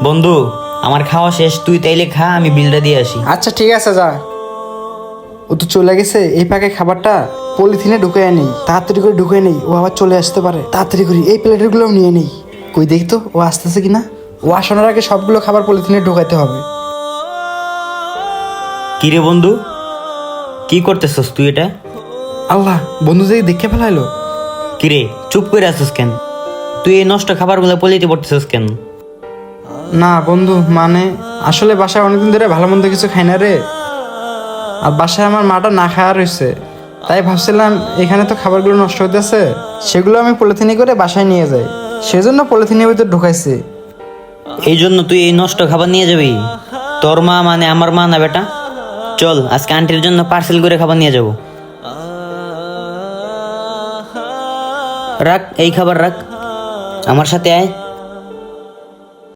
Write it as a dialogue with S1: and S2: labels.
S1: বন্ধু, আমার খাওয়া শেষ, তুই তাইলে খা, আমি বিলটা দিয়ে আসি।
S2: আচ্ছা ঠিক আছে, যা। ও তো চলে গেছে, এই পাকে খাবারটা পলিথিনে ঢুকে নেই, তাড়াতাড়ি করে ঢুকে নেই, ও আবার চলে আসতে পারে। তাড়াতাড়ি করি এই প্লেটের গুলো নিয়ে নেই। কই দেখি তো ও আসতেছে কিনা। ও আসানোর আগে সবগুলো খাবার পলিথিনে ঢুকাইতে হবে।
S1: কি রে বন্ধু, কি করতেছস তুই এটা?
S2: আল্লাহ, বন্ধু যদি দেখে ফেলাইলো।
S1: কি রে, চুপ করে আছিস কেন? তুই এই নষ্ট খাবারগুলো পলিতে পড়তেছিস কেন?
S2: না বন্ধু, মানে আসলে বাসায় অনেকদিন ধরে ভালো মন্দ কিছু খাই না রে। আর বাসায় আমার মাটা না খাওয়া রয়েছে, তাই ভাবছিলাম এখানে তো খাবারগুলো নষ্ট হইতেছে, সেগুলো আমি পলিথিনে করে বাসায় নিয়ে যাই, সেজন্য পলিথিনের ভিতর ঢুকাইছি।
S1: এই জন্য তুই এই নষ্ট খাবার নিয়ে যাবি? তোর মা মানে আমার মা না বেটা? চল আজকে আন্টির জন্য পার্সেল করে খাবার নিয়ে যাব। রাখ, এই খাবার রাখ, আমার সাথে আয়।